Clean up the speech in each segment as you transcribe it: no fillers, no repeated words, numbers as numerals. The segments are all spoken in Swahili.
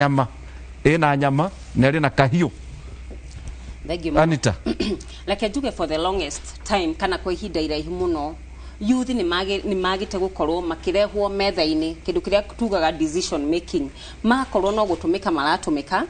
nyama ina nyama na ina kahiu. Anita like I do for the longest time kana kwa ihinda iraihu muno youth ni magite gukorwo makirehwo metha-ini kindu kiria tugaga decision making makorwo no gutumika maratumika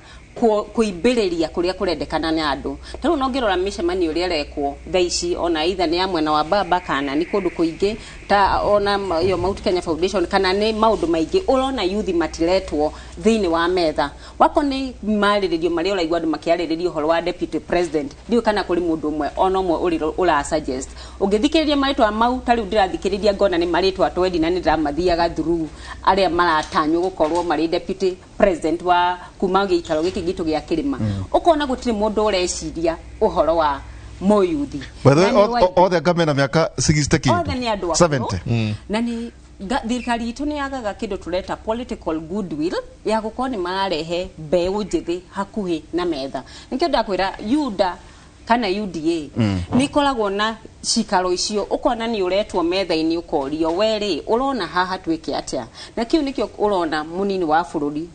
kuimbiriria kuria kurendekana ni andu taru no ngirora micemani uria rekwo thaici ona either ni amwe na wa baba kana ni kundu kuingi ta ona yo Mount Kenya Foundation kana ni maundu maingi urona youth matiretwo thiini wa metha wako ni mariririo mari uraigwa andu makiariririo horo wa deputy president ndio kana kuri mundu umwe ona umwe ura suggest ungithikiriria maritwa mau tari ndirathikiriria ngona ni maritwa twendi na ndiramathiaga through aria maratanywo gukorwo mari deputy president wa kuma giikaro giki gitu gya kirima ukona gutiri mundu ureciria uhoro wa moyuthi othe ngamena miaka 60 othe ni andu 70 na ni thirikari itu ni yagaga kindu tureta political goodwill ya gukorwo ni mararehe mbeu njithi hakuhi na metha nikio ndakwira yuda kana UDA ni koragwo na cikaro icio ukona ni uretwo metha-ini ukorio weri urona haha twike atia na kiu nikio urona munini wa bururi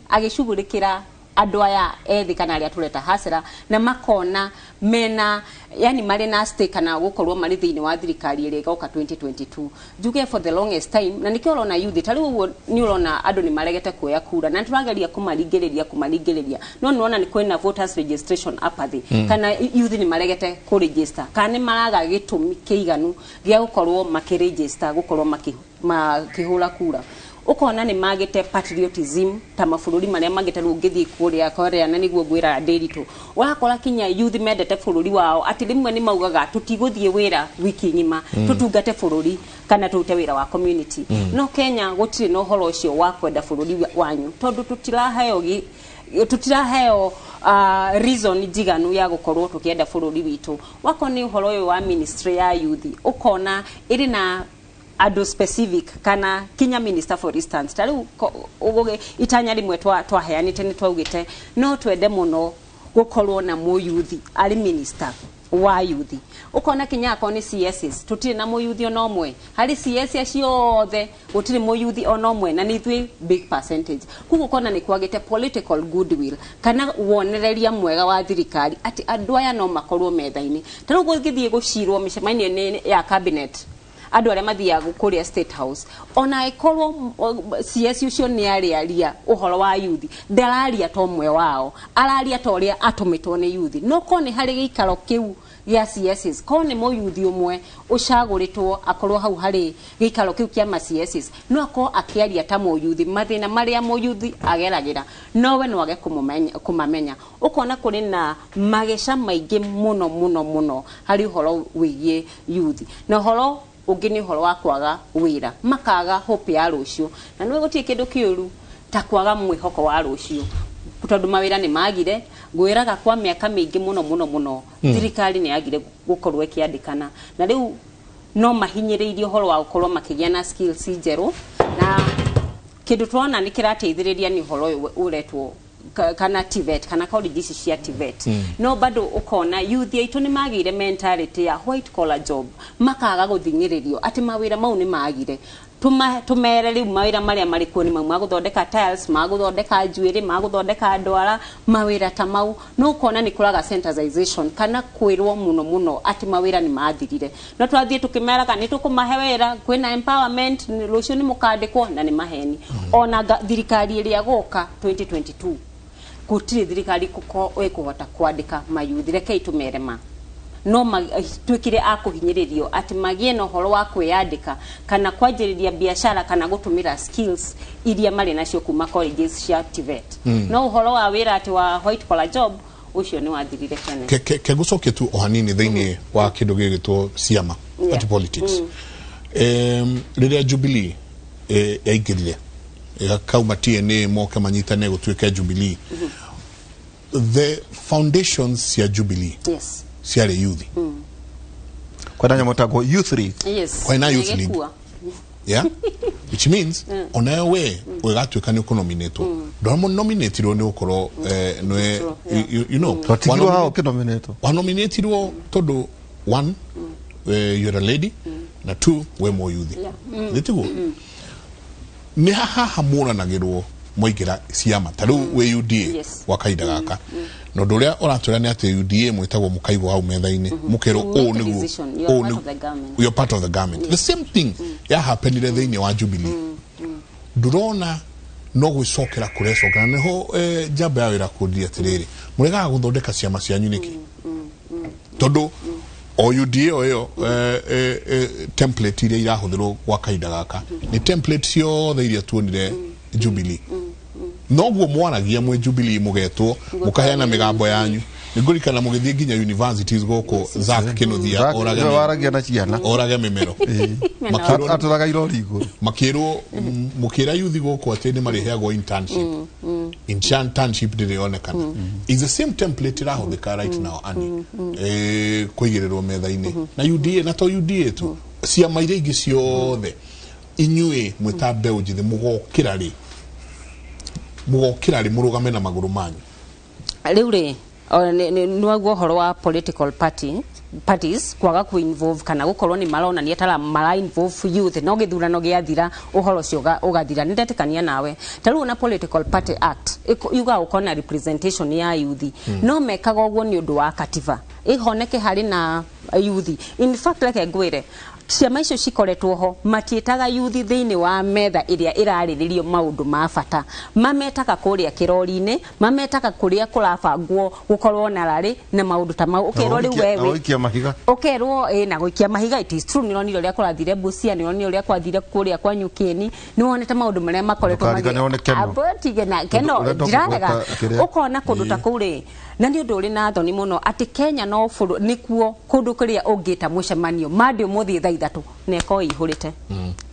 agicugurikira andu aya ethi kana aria tureta hasira na makona mena yani mari na stake kana gukorwo mari thiini wa thirikari iri goka 2022 juge for the longest time na nikio urona youth tari uguo ni urona andu ni maregete kuoya kura na turageria kumaringiriria no nona ni kwena voters registration apathy kana youth ni maregete ku register kana ni maraga gitumi kiiganu gia gukorwo makiregister gukorwo makihura kura ukona ni magite patriotism ta mafururi maria magite rungithi kuria korea na niguo gwira ndiritu wakora kinya youth mendete fururi wao ati rimwe ni maugaga tutiguthie wira wiki ngima tutungate fururi kana tute wira wa community no Kenya gutire no horo ucio wa kwenda fururi wanyu tondu tutiraheo reason jiganu ya gukorwo tukienda fururi witu wako ni horo uyu wa ministry ya youth ukona iri na ado specific kana Kenya minister for instance tari itanya rimwe twaheanite ni twaugite no twende muno gukorwo na mo youth ari minister wa youth ukona Kenya akoni CSs tutire na mo youth ono mwe hari CS aciothe gutire mo youth ono mwe na nithwe big percentage kuko kona ni kwagite political goodwill kana wonereria mwega wa thirikari ati andu aya no makorwo metha-ini tari githie gucirwo micemani ya cabinet andu aria mathiaga kuria state house ona ikorwo CS ucio ni aria uhoro wa youth ndararia to mwe wao araria to ria atumitwo ni youth no kone hari gikaro kiu ya CSs kone mo youth umwe ucaguritwo akorwo hau hari gikaro kiu kia ma CSs no akoo akiaria ta mo youth mathina maria mo youth ageragira nowe no age kumamenya ukona kuri na magesha maingi muno hari uhoro wigie youth na uhoro ugini horo wa kwaga wira makaga hope ya rucio na nwe gutie kindu kiuru ta kwaga mwihoko wa rucio tondu mawira ni magire gwiraga kwa miaka mingi muno thirikari ni yagire gukorwo ikiandikana na riu no mahinyiriirio horo wa gukorwo makigia na skills njeru na kindu tuona ni kirateithiriria ni horo uretwo kana TVET kana colleges cia TVET no bado ukona youth aitu ni magire mentality ya white collar job makaga guthingiririo ati mawira mau ni magire tumereri mawira maria mari kuo ni maguthondeka tiles maguthondeka njuiri maguthondeka ndwara mawira ta mau no ukona ni kuraga sensitization kana kwirwo muno ati mawira ni mathirire no twathie tukimeraga ni tukumahe wira kwina empowerment rucio ni mukandikwo na ni maheni ona thirikari iria goka 2022 gutire thirikari kuhota kwandika mayuthi reke itumerema no twikire akuhinyiririo ati magie no horo wa kwiyandika kana kwanjiriria biashara kana gutumira skills iria mari nacio kuma colleges cia TVET no horo wa wira ati wa white collar job ucio ni wathirire kene ke gucoke tu ohanini thiini wa kindu gigitwo ciama party politics riria Jubilee yaingirire kauma TNA moke manyitane gutwika Jubilee the foundations ya Jubilee yes ciare youth kwa nanya motago youth league yes kwa na youth league yeah which means ona we ugatwika ni nominate ndo nominate ro ni ukoro you know tatigiwa hao kinominate wa nominate ro todo one you're a lady na two we more youth nditigo ni haha hamura nagirwo moigira ciama taru we UDA wakaida gaka no nduria uratwira ni ati UDA mwitagwo mukaigo hau metha-ini mukero o niguo you're part of the government the same thing ya happened thini wa Jubilee ndurona no gwicokera kurecokera niho jambo ya wira kundi atiriri murega guthondeka ciama cianyu niki tondu o UDA oyo template iria irahuthirwo gwa kaida gaka ni template ciothe iria tuonire Jubilee noguo mwaragia mwe Jubilee mugetwo mukaheana migambo yanyu nigurikana mugithie nginya universities goko Zak Kinuthia waragia na ciana orage mimero aturaga irori iguru makirwo mukira yuthi goko atene mariheagwo internship ndionekana is the same template irahuthika right now ani kuigirirwo metha-ini na UDA na to UDA tu ciama iria ingi ciothe inyue mwitabe ujithi mugokira ri murugame na maguru manyu riu ri nwaguo horo wa political parties kwaga ku involve kana gukorwo ni marona ni atara mara involve youth no githurano giathira uhoro cio ugathira nindetikania nawe taru na political party act yuga ukona representation ya youth no mekaga uguo ni undu wa katiba ihoneke hari na youth in fact like ngwire ciama icio cikoretwo ho matietaga youth thiini wa metha iria irariririo maundu ma bata mametaga kuria kirori-ini mametaga kuria kurabangwo gukorwo na rari na maundu ta mau ukerwo riu wewe oikia mahiga ukerwo na guikia mahiga it is true niro ria kurathire Busia niro ria kwathire kuria kwa Nyukeni ni wonete maundu maria makoretwo abotige na keno ndirarega ukona kundu ta kuri na ni undu uri na thoni muno ati Kenya no furu nikuo kundu kuria ungita mucemanio mandi umuthi thaithatu neko ihurite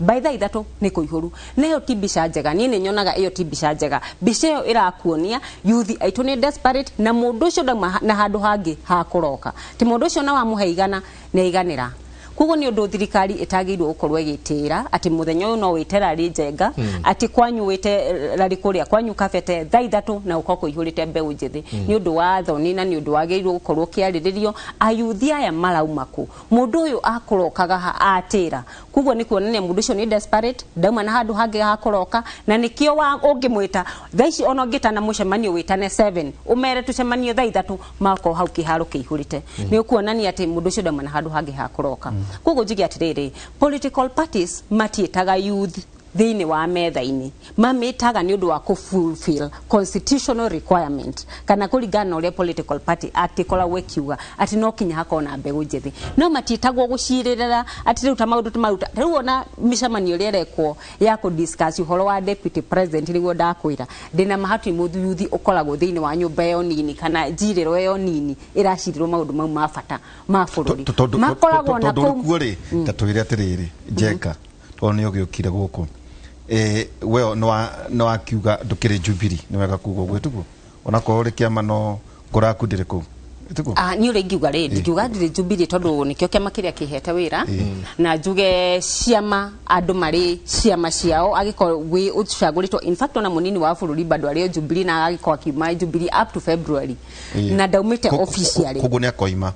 by thaithatu niko ihuru neyo tibisha njega ni nyonaga iyo tibisha njega bisha irakuonia youth aitu ni desperate na mundu ucio na handu hangi ha kuroka ti mundu ucio na wa muheigana ne iganira kugo ni undu thirikari itagirwo gukorwo igitira ati muthenya uyu no witera ri njenga ati kwanyu wite rari kuria kwanyu kabete thaithatu na ukoko ihurite mbeu njithi ni undu wa thoni na ni undu wagirwo gukorwo kiariririo ayuthi aya maraumaku mundu uyu akurokaga atira kugo ni kuonania mundu ucio ni desperate dauma na handu hangi ha kuroka na nikio wa ungimwita thaici ono ngita na mucemanio witane 7 umere tucemanio thaithatu mako hau kiharo kihurite ni ukuonania ati mundu ucio dauma na handu hangi ha kuroka kugo njigi atiriri political parties matietaga youth thiini wa metha-ini mamitaga ni undu wa ku fulfill constitutional requirement kana kuringana uria political party act ikoragwo kiuga ati no kinya hakona mbegu njithi no matietagwo guciririra ati riu ta maundu maruta riu ona micemanio ria rekwo ya ku discuss uhoro wa deputy president niguo ndakwira ndina mahatu muthu youth ukoragwo thiini wa nyumba yo nini kana njiriro yo nini iracirirwo maundu mau ma bata ma bururi makoragwo na kuuri tatwire atiriri njeka oni ogiukire guku we no akiuga ndukire Jubilee ni wega kugo gwetugo ona ko uri kiama no kurakundire ku itugo ni uri ngiuga ri ngiuga ndire Jubilee tondu nikio kiama kiria kihete wira na njuge ciama andu mari ciama ciao agiko wi ucagurito in fact ona munini wa bururi bado ari Jubilee na agiko akiuma Jubilee up to February na daumite officially kugo ni akoima.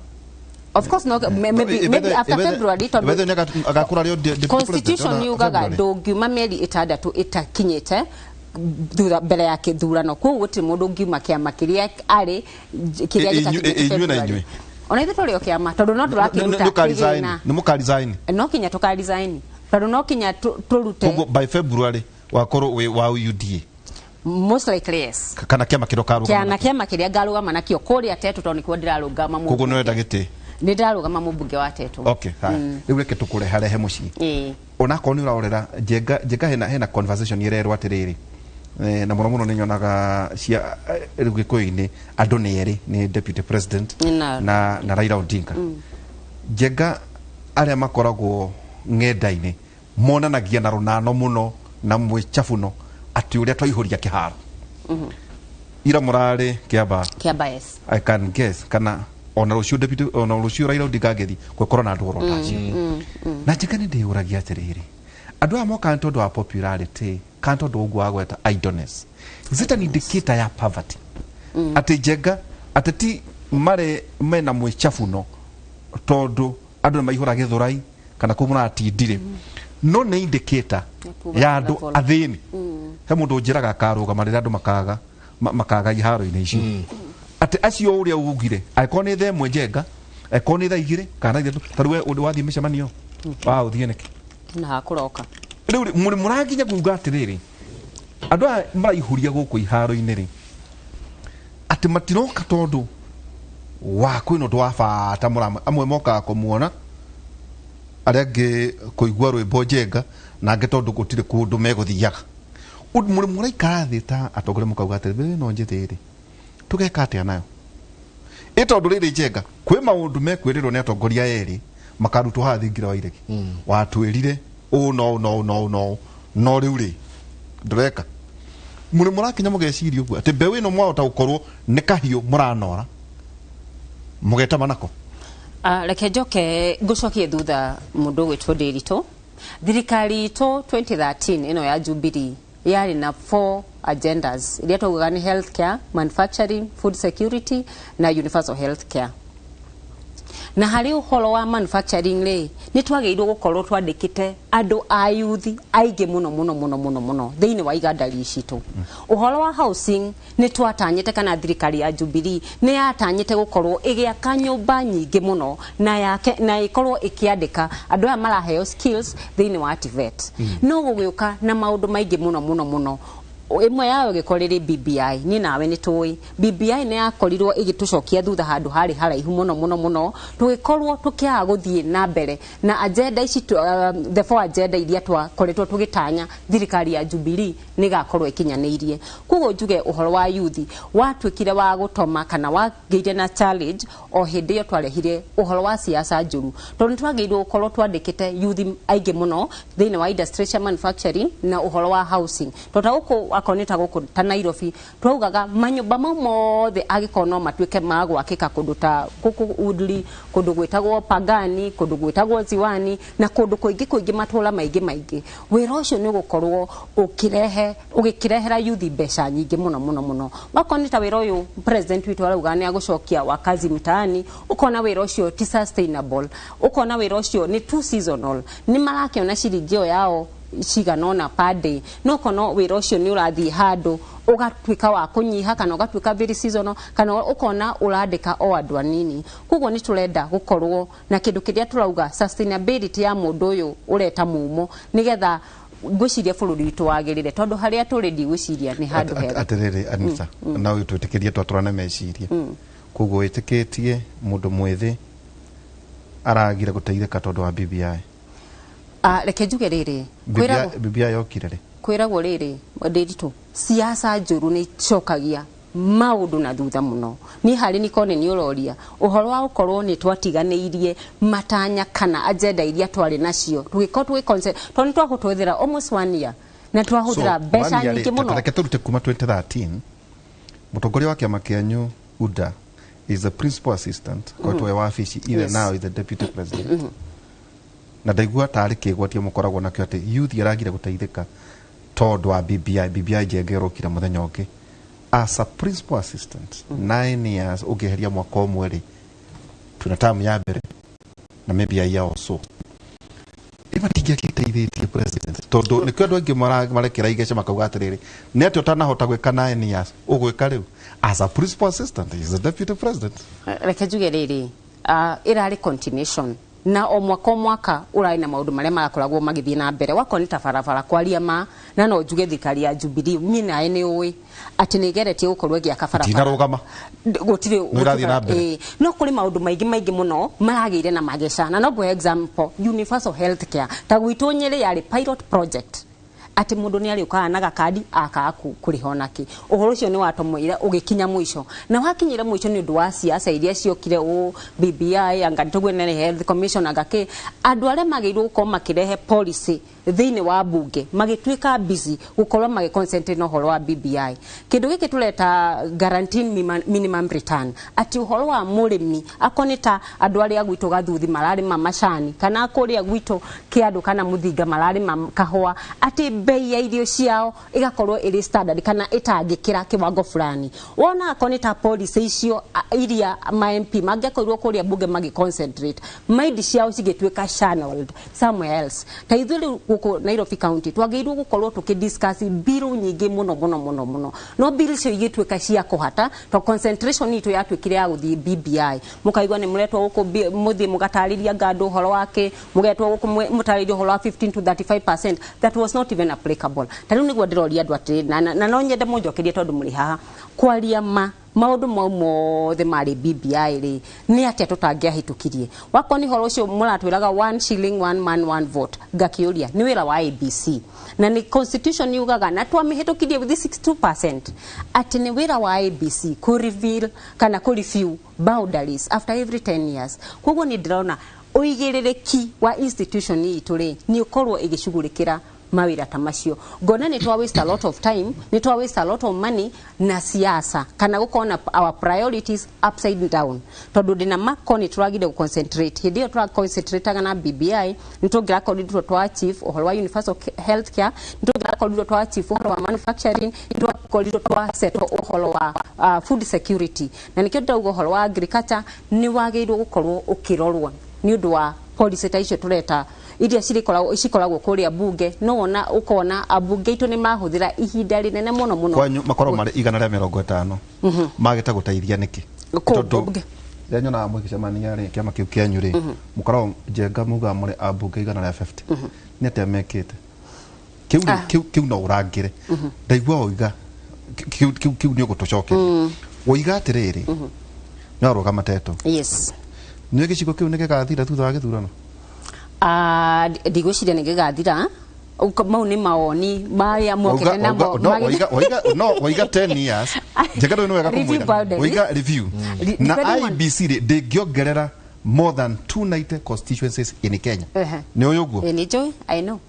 Of course no maybe after February to constitution yugaga ndungiuma mieri itandatu itakinyite thura mbere ya kithurano ku guti mundu ngiuma kiama kiria ari kiria gitakinyite ona ithe tuli kiama tondu no turakiruta ni mukarizaini no kinya tukarizaini tondu no kinya turute by February wakoro wa UDA most likely yes kana kiama kiria garugama nakio kuria tetu tondu nikuo ndirarugama mu kugo no ndagite ni ndarugama mubunge wa tetu okay riu reke tukure harehe muci ona ko ni urorera jenga hena conversation irerwa atiriri na muno ni nyonaga cia rugikoini andu ni eri ni deputy president na Raila Odinga jenga aria makoragwo ng'enda-ini monanagia na runano muno na mwichafuno ati uria twaihũria kiharo ira murari kiaba yes I can guess kana ona rucio deputy ona rucio Raila Odinga gethi kwekora na andu orotacio na njika ni ndiuragia atiriri andu amo kanto ndo wa popularity kanto ndo ugwa gweta idleness is it an indicator ya poverty ati njega atati mare mena mwichafuno tondu andu maihura githurai kana kumura atindire no nĩ indicator ya andũ athĩni he mũndũ njĩraga akarũgama rĩrĩa andũ makaga iharo-inĩ icio atĩ acio ũrĩa ugire angĩkorwo nĩ thaa ĩmwe njenga angĩkorwo nĩ thaa igĩrĩ kana ithatũ tarĩ we wathiĩ mĩcemanio ũthiĩ nĩkĩ na hakũroka rĩu mũranginya kuuga atĩrĩrĩ andũ aya maraihũria gũkũ iharo-inĩ rĩ atĩ matiroka tondũ wa kwĩna ũndũ wa bata amwe mokaga kũmuona arĩa angĩ kũigua rwĩmbo njenga na angĩ tondũ gũtirĩ kũndũ megũthiaga mũraikara thĩ ta atongoria mũkauga atĩrĩ no njĩthĩrĩ tũgeka atĩa nayo tondũ rĩrĩ njenga kwĩ maũndũ mekwĩrĩrwo nĩ atongoria erĩ makarutwo haha thingira wa iregi watwĩrire no rĩu rĩ ndũreka mũrakinya mũgeciria ũguo atĩ mbeũ ĩno mwahota gũkorwo nĩ kahiũ mũranora mũgeta manako reke njoke ngũcokie thutha mũndũ ũgwĩtwo Ndĩritũ thirikari itũ 2013 ĩno ya Jubilee yarĩ na 4 agendas iria taugaga nĩ healthcare, manufacturing, food security na universal healthcare. Na harĩ ũhoro wa manufacturing rĩ nĩ twagĩrĩirwo gũkorwo twandĩkĩte andũ a youth aingĩ mũno thĩinĩ wa iganda citũ. Ũhoro wa housing nĩ twatanyĩte kana thirikari ya Jubilee nĩ yatanyĩte gũkorwo ĩgĩaka nyũmba nyingĩ mũno na ĩkorwo ĩkĩandĩka andũ aya maraheo skills thĩinĩ wa TVET. No gũgĩũka na maũndũ maingĩ mũno imwe yao gĩkorĩrĩ BBI ni nawe nĩ tũĩ BBI nĩ yakorirwo ĩgĩtũcokia thutha handũ harĩ haraihu mũno tũgĩkorwo tũkĩaga gũthiĩ na mbere na agenda ici the 4 agenda iria twakoretwo tũgĩtanya thirikari ya Jubilee nĩ gakorwo ikinyanĩirie. Koguo njuge ũhoro wa youth watuĩkire wa gũtoma kana wagĩire na challenge o hĩndĩ ĩyo twarehire ũhoro wa siasa njũru tondũ nĩ twagĩrĩirwo gũkorwo twandĩkĩte youth aingĩ mũno thĩinĩ wa industry cia manufacturing na ũhoro wa housing tondũ akoneta gũkũ ta Nairobi twaugaga manyũmba mau mothe agĩkorwo no matuĩke ma gwakĩka kũndũ ta gũkũ Woodley kũndũ gwĩtagwo Pangani kũndũ gwĩtagwo Ziwani na kũndũ kũingĩ matũũra maingĩ wĩra ũcio nĩ gũkorwo ũgĩkĩrehera youth mbeca nyingĩ mũno wakoneta wĩra ũyũ president witũ arauga nĩ agũcokia wakazi mitaani ukona wĩra ũcio ti sustainable ukona wĩra ũcio nĩ too seasonal nĩ marakĩona ciringi yao ciganona per day no kono wĩra ũcio nĩ ũrathiĩ handũ ũgatuĩka wa kũnyiha kana ũgatuĩka very seasonal kana ukona ũrandĩka o andũ anini. Koguo nĩ tũrenda gũkorwo na kĩndũ kĩrĩa tũrauga sustainability ya mũndũ ũyũ ũreta mumo nigetha ngwĩciria bũrũri witũ wagĩrĩre tondũ harĩa tũrĩ ndigwĩciria nĩ handũ hega. Atĩrĩrĩ Anita na ũyũ twĩtĩkĩrie twatũrane meciria koguo wĩtĩkĩtie mũndũ mwĩthĩ aragire gũteithĩka tondũ wa BBI. Reke njuge rĩrĩ BBI yokire rĩ kwĩragwo rĩrĩ Ndĩritũ siasa njũru nĩ icokagia maũndũ na thutha mũno ni harĩ nikone nĩ ũroria ũhoro wa gũkorwo nĩ twatiganĩirie matanya kana agenda iria twarĩ nacio tũgĩkorwo tondũ twahũthĩra almost 1 year na twahũthĩra mbeca nyingĩ mũno. Reke tũrute kuma 2013 mũtongoria wa kĩama kĩanyu UDA is the principal assistant kwa wa wabici either now is the deputy president na ndaigua tarĩ kĩgwatia mũkoragwo nakĩo atĩ youth yaragire gũteithĩka tondũ wa BBI njengerwo kira mũthenya ũngĩ as a principal assistant 9 years ũngĩheria mwaka ũmwe rĩ tuna term ya mbere na maybe a year or so ibatingĩakĩteithĩtie president tondũ nĩkĩo andũ aingĩ marekera igeca makauga atĩrĩrĩ nĩ atĩ ũtanahota gwĩka 9 years ũgwĩka rĩu as a principal assistant is the deputy president. Reke njuge rĩrĩ ĩrarĩ continuation na o mwaka ũrarĩ na maũndũ marĩa marakoragwo magĩthiĩ na mbere wakonita barabara kwaria ma na no njuge thirikari ya Jubilee mina nĩ ũĩ atĩ nĩ geretie gũkorwo ĩgĩaka barabara tinarũgama gũtirĩ no kũrĩ maũndũ maingĩ mũno maragĩire na mageca na no for example universal healthcare ta gwitũ Nyĩrĩ yarĩ pilot project ati mundu ni ariukaga na gakadi akaku kuriho naki uhoro ucio ni watomwira ugikinya mwisho na wakinyire mwisho ni undu wa siasa iria ciokire o BBI angatugwe na health commission agake andu aria magirwo gukorwo makirehe policy thiini wa bunge magituika busy gukorwo magiconcentrate no horo wa BBI kindu giki tureta guaranteed minimum return ati uhoro wa murimi akoneta andu aria gwitu gathuthi marari mamacani kana kuria gwitu kiandu kana muthinga marari kahwa ati bei ya irio ciao igakorwo iri standard kana itangikira kiwango fulani wona akonita policy icio iria ma MP mangekorwo kuria bunge magi concentrate maidi ciao cigituika channeled somewhere else ta ithuri guku Nairobi county twagirwo gukorwo tukidiscuss bill nyingi muno no bill cio igituika cia kuhata to concentration itu yatwikire ya guthii BBI mukaigwa ni muretwo guku muthi mugatariria ngando horo wake mugetwo guku mutariria horo wa 15 to 35%. That was not even applicable. Tanu niguo ndiroria andu ati na no nyende munjokerie tondu muri haha kwaria maundu mothe mari BBI ri ni atia tutangiahitukirie wakoni horo ucio muratwiraga 1 shilling 1 man 1 vote ngakiuria ni wira wa ABC na ni constitution yugaga na twamihitukirie with 62% ati ni wira wa ABC ku reveal kana ku review boundaries after every 10 years koguo ni ndiraona uigirereki wa institution itu ri ni ukorwo igicugurikira mawira ta macio ngona ni twa waste a lot of time ni twa waste a lot of money na siasa kana gukona our priorities upside down tondu dina makoni turagide concentrate hidio twa concentrate na BBI nitogira kodido twa chief ohoro wa universal health care nitogira kodido twa chief ohoro wa manufacturing nitogira kodido twa set ohoro wa food security na nikyo ohoro wa agriculture ni wagirwo gukorwo ukirorwa ni undu wa policy ta icio tureta iria cikoragwo kuria bunge no ona ukona abunge itu ni mahuthira ihinda rinene muno kwanyu makoro mari 150 magita gutaithia niki tondu ndenyo na mwikicemania ri kiama kiu kianyu ri mukoro jenga muga muri abunge 150 ni atia mekite kiu no urangire ndaigua oiga kiu ni ugutucokeria oiga atiriri no roga mateto yes ni gicigo kiu ni gigathira thutha wa githurano digwiciria ni gigathira mau ni maoni maya mwokete namo oiga 10 years jekado ni wega kumwira oiga review na IBC de giongerera more than 290 constituencies in Kenya ni oyuguo ni joy I know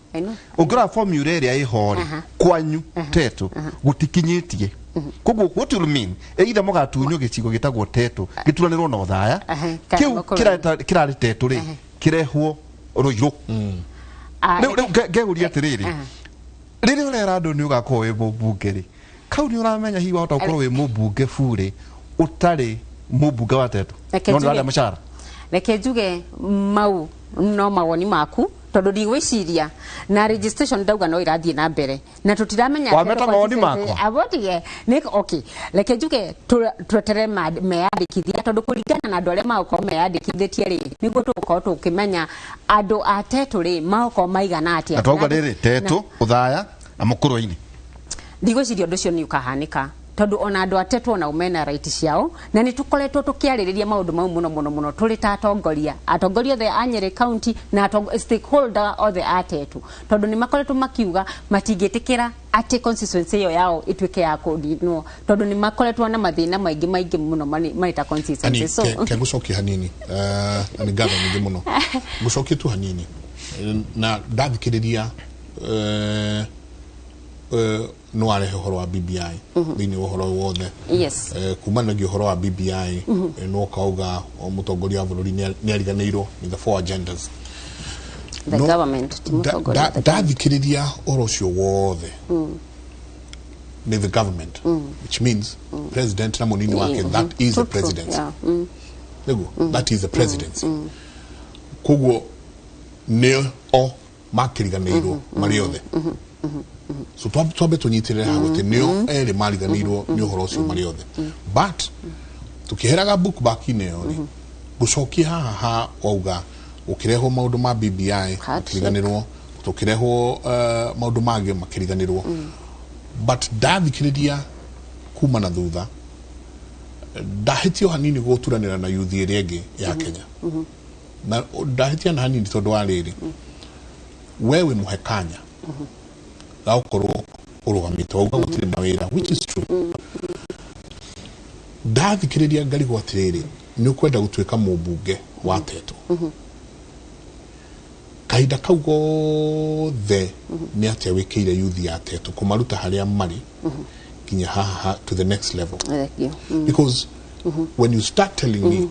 ugra formula area ihori kwanyu teto gutikinyitie koguo what you mean either mugatunyo gicigo gitagwo teto gituranirwo na uthaya kiu kirari teto ri kirehwo roiro geguria tiriri riri urera andu ni ugakorwo wi mubunge ri kau ni uramenya hiwa utakorwo wi mubunge bure utari mubunge wa teto no ndara mashara reke njuge mau no mawoni maku tondu ndigwiciria na registration ndauga no irathie na mbere na tutiramenya wameta mawoni maku abotie ni okay reke njuge twetere meyandikithia tondu kuringana na andu aria mauko meyandikithitie ri niguo tugukorwo tukimenya andu a tetu ri mauko maigana atia atauga riri tetu uthaya na mukuru-ini ndigwiciria undu ucio ni ukahanika tondu ona andu atetwo ona umena right ciao na ni tukoretwo tukiaririria maundu mau muno tuli ta atongoria the Anyere county na stakeholder of the atetu tondu ni makoretwo makiuga matingitikira ati constituency yo yao itwike ya kudinwo tondu ni makoretwo na mathina maingi muno maita constituency so ke gucoki hanini ni government muno gucoki tu hanini na ndathikiriria no are horo wa BBI thini uhoro wothe yes kumana gi horo wa BBI no kauga o mutongoria wa bururi ni ariganeiro in the 4 agendas the government da thikiriria orocio wothe ni the government which means president na munini wake that is the presidency that is the presidency kugo ne o makiriganeiro mariothe so twabe tunyitirira hagote nio ere mariganirwo ni uhoro ucio mariothe but tukiheraga book back ineo ni gucokia haha wauga ukireho maundu ma BBI makiriganirwo tukireho maundu mage makiriganirwo but ndathikiriria kuma na thutha ndahitio hanini guturanira na youth area ingi ya Kenya na ndahitia na hanini tondu wa riri wewe muhekanya gaukorwo urugamite uga gutire mawira which is true ndathikiriria ngari gwatiriri ni ukwenda gutwika mubunge wa teto kaida kau gothe ni atia wikire youth ya teto kumaruta haria mari kinya haha to the next level because when you start telling me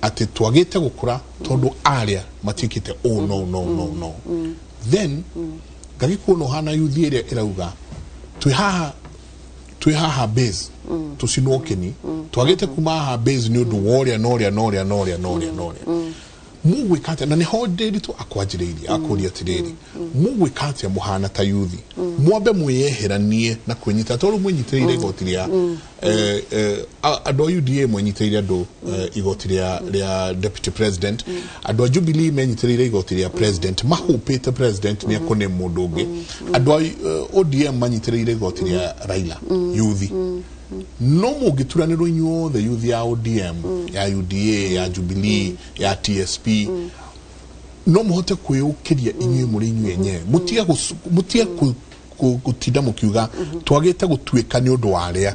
ati twagite gukura tondu aria matikite oh no then ngagikuona hana yuthi ĩrĩa ĩrauga twi haha base tucinokeni twagite kuma haha base ni undu woria noria mugwikate na ni hoderi tu akwanjiriria akuria tiriri mugwikate muhana ta yuthi mwambe mweyeheranie na kwenyita toru mwenyitire igotiria ado UDA mwenyitire ado igotiria ria deputy president ado Jubilee mwenyitire igotiria president mahupite president ni akone munduge ado ODM mwenyitire igotiria Raila yuthi no mugituraniro inyuothe youth ya ODM ya UDA ya Jubilee ya TSP no muhote kwiyukiria inyuĩ muri inyuĩ enye mutia gutinda mukiuga twagite gutuika ni undu waria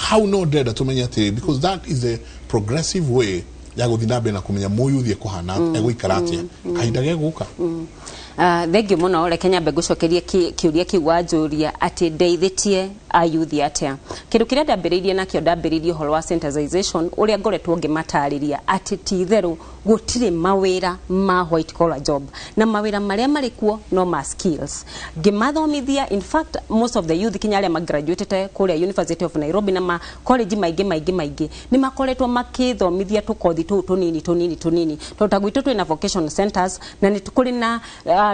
how no dread tumenya ati because that is a progressive way ya guthinabe na kumenya muyuthie kuhana egwikaratia kahinda geguka thengi muno ore Kenya mbegucokerie kiuria kiwanjuria ati ndeithitie ayuthi atia kindu kiria ndambiririe nakio ndambiririe horo wa sensitization uria ngoretwo ngimatariria ati titheru gutire mawira ma white collar job na mawira maria marikuo no ma skills ngimathomithia in fact most of the youth Kenya aria graduated kuria University of Nairobi na ma college maingi ni makoretwo makithomithia tukothi tunini totagwitu twina vocational centers na ni tukuri na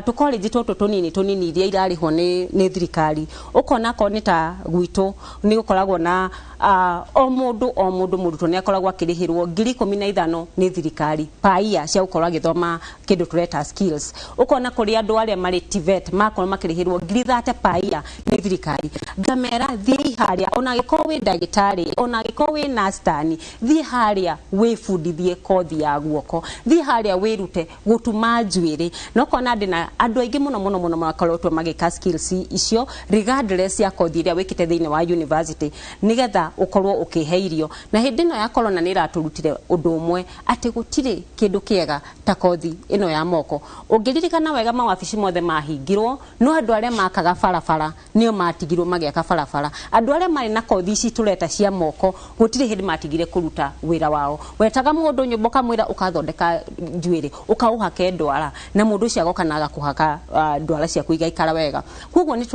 to college tunini iria irarihwo ni thirikari ukona ko ni ta gwitu ni gukoragwo na o mundu to ni akoragwo akirihirwo 15,000 ni thirikari paia cia gukorwo agithoma kindu tureta skills ukona kuri andu aria mari TVET makorwo makirihirwo 30 paia ni thirikari gamera thii haria ona giko wi ndagitari ona giko wi nastani thii haria wifundithie kothi ya guoko thii haria wirute gutuma njuiri no kona ndina andu aingi muno makorotwo magika skills icio regardless ya kothi iria wikite thiini wa university nigetha ukorwo ukiheirio na hindi no ya corona ni raturutire undu umwe ati gutire kindu kiega ta kothi ino ya moko ungiririkana wega mawabici mothe mahingirwo no andu aria makaga farafara nio matigirwo magiaka farafara andu aria mari na kothi ici tureta cia moko gutire hindi matigire kuruta wira wao wetaga mundu nyumba kamwira ukathondeka njuiri ukauhake ndwara na mundu cia gokanaga kuhaka ndwara cia kuiga ikara wega koguo ni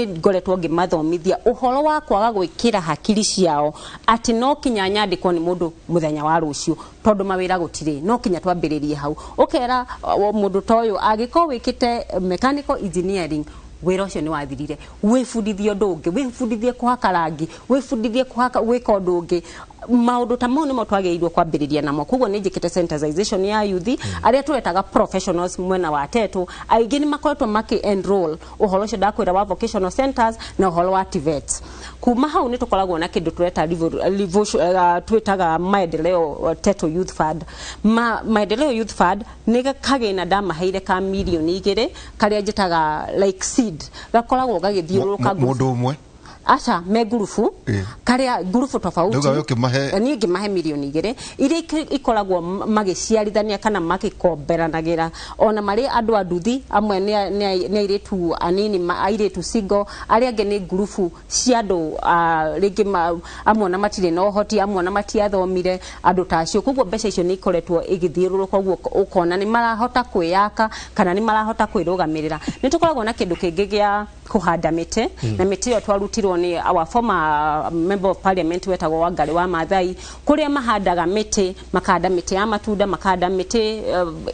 ngoretwo ngimathomithia uhoro wa kwaga gwikira hakiri ciao ati no kinya nyandikwo ni mundu muthenya wa rucio tondu mawira gutire no kinya twambiririe hau ukera mundu toyo agiko wikite mechanical engineering wira ucio ni wathirire wifundithie ndungi wifundithie kuhaka rangi wifundithie kuhaka wika ndungi maundu ta mau nimo twageirwo kwambiriria namo koguo ni njikite sensitization ya youth aria turetaga professionals mwena wa tetu aingi ni makoretwo maki enroll uhoro ucio ndakwira wa vocational centers na uhoro wa TVET kuma hau ni tukoragwo na kindu tureta twitaga maendeleo tetu youth fund maendeleo youth fund ni kagina ndamaheire ka milioni 2 karia njitaga like seed gakoragwo gagithiuruka mundu umwe acha me gurufu karia gurufu tofauti ni ngimahe milioni 2 iria ikoragwo magiciarithania kana makikomberanagira ona mari andu anduthi amwe ni airetu anini airetu single aria nge ni gurufu cia andu ringi amwe na matire no hoti amwe na matiathomire andu tacio koguo mbeca icio ni ikoretwo igithiururuka koguo ukona ni marahota kwiyaka kana ni marahota kwirugamirira ni tukoragwo na kindu kingi gia kuhanda miti na miti yo twarutirwo ni our former member of parliament wetagwo Wangari wa Maathai kuria mahandaga miti makanda miti ya matunda makanda miti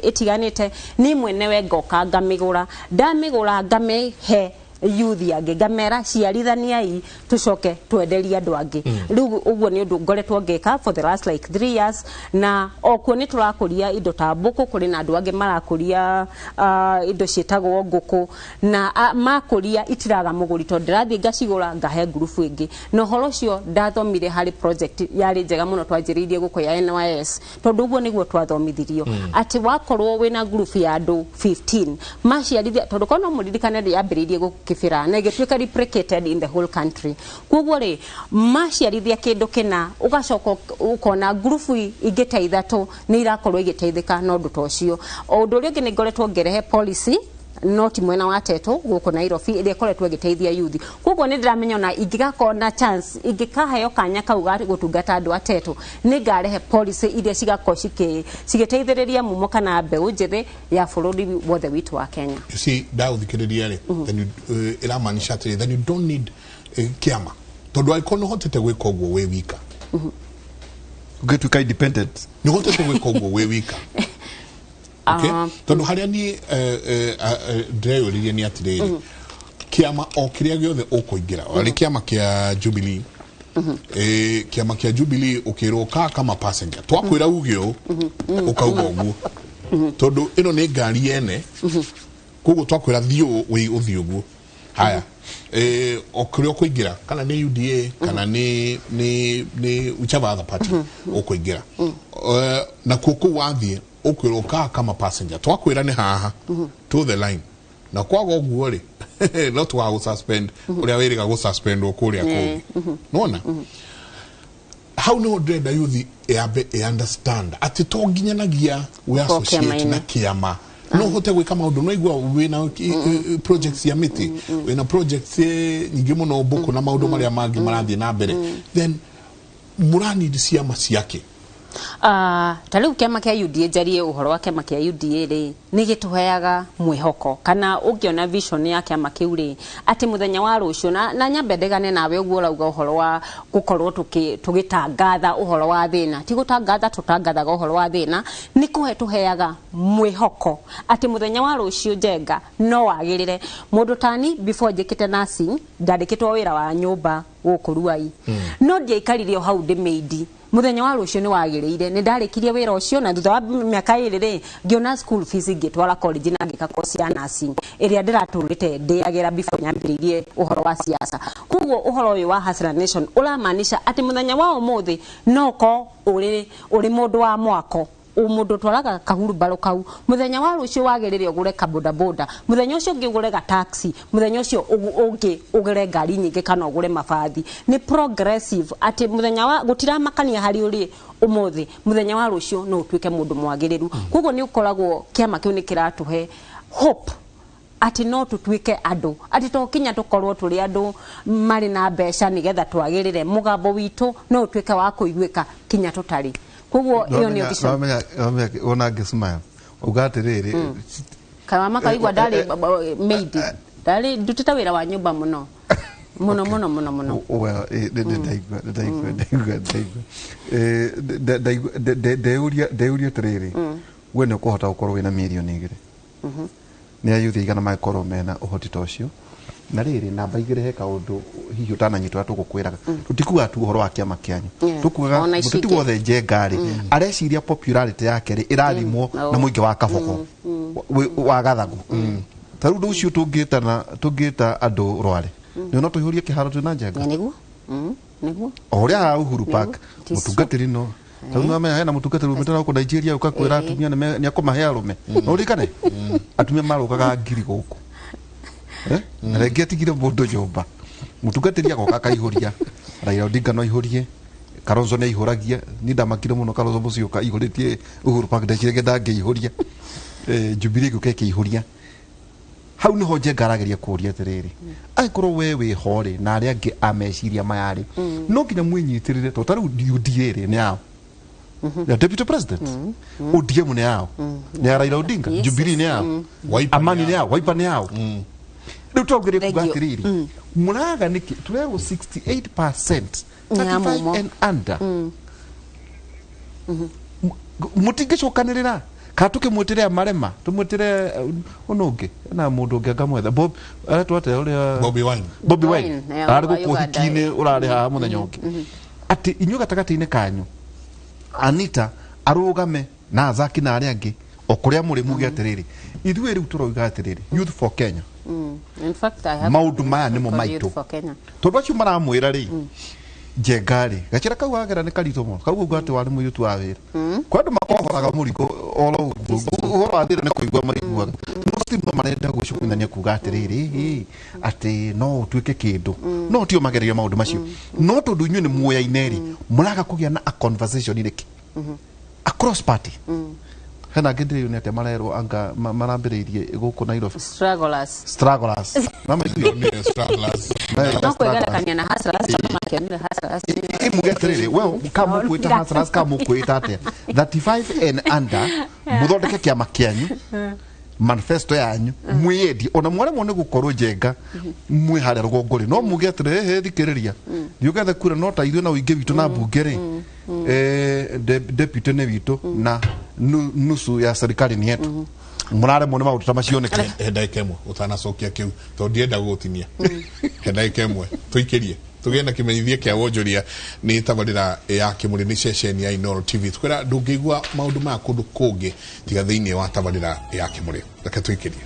itiganite ni mwenewe ngoka ngamigura ndamigura ngamihe youth yange ngamera ciarithaniai tucoke twenderia andu angi riu uguo ni undu ngoretwo ngeka for the last like 3 years na okuo ni turakuria indo ta mbuku kuri na andu angi marakuria indo cietagwo nguku na makuria itiraga muguri to ndirathie ngacigura ngahe group ingi no horo ucio ndathomire hari project yari njega muno twanjiririe guko ya NYS tondu uguo niguo twathomithirio ati wakorwo wina group ya andu 15 maciarithia tondu kono muririkane yambiririe kifira na igituika replicated in the whole country koguo ri maciarithia kindu kina ugacoka ukona group igita ithatu ni irakorwo igiteithika no ndu tocio undu uri ngi ni ngoretwo ngerehe policy not mwena wa Teto guko Nairobi ire koretwo giteithia youth koguo ni ndiramenya na ingigakona chance ingikaheo kanya kau gari gutungata andu a Teto ni ngarehe policy iria cigako cigiteithiriria mumo kana mbeu njithe ya bururi wothe witu wa Kenya. You see that uthikiriria ri then ira manisha atiri then you don't need kiama tondu aikono hotete gwika uguo we wika get to independent ni hotete gwika uguo we wika. Okay, tondu haria ni ndeyuririe ni atiriri kiama o kiria giothe ukuingira ari kiama kia Jubilee kiama kia Jubilee ukiroka kama passenger twakwira ugio ukauga uguo tondu ino ni ngari yene koguo twakwira thio wi uthio uguo haya o kiria ukuingira kana ni UDA kana ni whichever other party ukuingira na kuku wathie ukwiroka kama passenger twakwira ni haha to the line na kwaga uguo ri no twa suspend uria wiriga go suspend okuria ko nona how no dread youth understand ati to ginyanagia we associate na kiama no hote gwika maundu no igwa wina projects ya miti wina projects nyingi muno buku na maundu maria mangi marathie na mbere then murani disiama ciake taliu kiama kia UDA jarie uhoro wa kiama kia UDA ri ni gituheaga mwihoko kana ungiona vision ya kiama kiu ri ati muthenya wa rucio na nyambe ndegane nawe uguo urauga uhoro wa gukorwo tugitangatha uhoro wa thina ti gutangatha tutangathaga uhoro wa thina ni kuhe tuheaga mwihoko ati muthenya wa rucio jenga no wagirire mundu tani before njikite nursing ndandikitwo wira wa nyumba guku Ruai no ndiaikarire hau ndimeidi muthenya wa rucio ni wagiriire ni ndarikirie wira ucio na thutha wa miaka irire ngiona school fees ngitwara college na ngika course ya nursing iria ndiraturite ndiagira before nyambiririe uhoro wa siasa kuguo uhoro uyu wa Hustler Nation uramaanisha ati muthenya wa umuthi noko uri mundu wa mwako umundu twaraga kahuru baro kau muthenya wa rucio wagirire ugure kaboda boda muthenya ucio ngigure ga taxi muthenya ucio ungi ugure ngari nyingi kana ugure mabathi ni progressive ati muthenya wa gutira makania hari uri umuthi muthenya wa rucio no utwike mundu mwagiriru kugo ni ukoragwo kiama kiu ni kiratuhe hope ati no tutwike andu ati to kinya tukorwo turi andu mari na besha nigetha twagirire mugambo witu no utwike wa kuiguika kinya tutari kuguo iyo ni vision ona ngismile ugatiriri kama makaigwa ndari maid ndari ndutita wira wa nyumba muno well ndeuria tiriri we ne kuhota gukorwo wina milioni igiri ni ayuthi igana makorwo mena uhoti tocio na riri namba igire he kaundu hihi utananyitwa tugukwiraga tutikuga tu uhoro wa kiama kianyu tukuga mutiti wothe njengari areciria popularity yake ri irathimwo na muingi wa kaboko wa gathagu taru ndu ucio tungita andu rware ni no tuhurie kiharo twina njenga niguo oria Uhuru Park mutungatiri no taru no amenya hena mutungatiri umetara ku Nigeria ukakwira atumia ni akumahe arume no rikane atumia marukaga ngiri guku rege tigire mundu nyumba mutungatiri agoka kaihuria Raila Odinga no ihurie Kalonzo ne ihuragia ni ndamakire muno Kalonzo mucio ka ihuritie Uhuru Park ndakirege ndangiihuria Jubilee gukeke ihuria hau niho njengarageria kuria tiriri aikorwo we wi hore na aria angi ameciria mayari no nginya mwinyitirire to taru UDA ri ni yao ya deputy president ODM ni yao ni Raila Odinga Jubilee ni yao Amani ni yao Wiper ni yao riu togere kugatiriri muraga niki turego 68% 35 and under mutigicokanirira katuke mwitire marema tumwitire unungi na mundu ungi ngamwetha Bob atwate uria Bobby Wine ari gukuhikine urari ha muthenya ungi ati inyu gatagati-ini kanyu Anita arugame na azaki na aria angi okuria muri mugi atiriri ithuĩ riu turoiga atiriri Youth for Kenya in fact I have maundu maya nimo maitu tondu acio maramwira ri njengari gachira kau agera ni karito mo kau gwate wari muyutu wa wira kwandu makohoraga murigo oro uhoro athira ni kuigwa maiguaga no stima marenda gucukunania kuga atiriri ati no twike kindu no tio magereria maundu macio no tondu inyu ni muoya ineri muraga kugia na a conversation iriki across party hena ngindiri ni ate marero anga marambiririe guku Nairobi stragglers mama no ni stragglers no kwegala kanya na hustlers kama makenile hustlers imugeterere we kama kwita hustlers kama kwita ate 35 and under muthondeke kiama kianyu manifesto yanyu mwiyedi ona mware mone gukorwo jenga mwi hare rugongori no mugetere he thikiriria yugethe kura no ta ithu na uingi witu na mbungere deputy ne witu na nusu ya serikali ni yetu murare mone maundu ta macioneke ndaika imwe utanacokia kiu to ndienda gutinia ndaika imwe tuikirie tugenda kimenyithie kia wonjoria ni tabarira ya Kimuri ni session ya Inoro TV twira ndungigwa maundu ma kundu kungi tiga thiini wa tabarira ya Kimuri reke tuikirie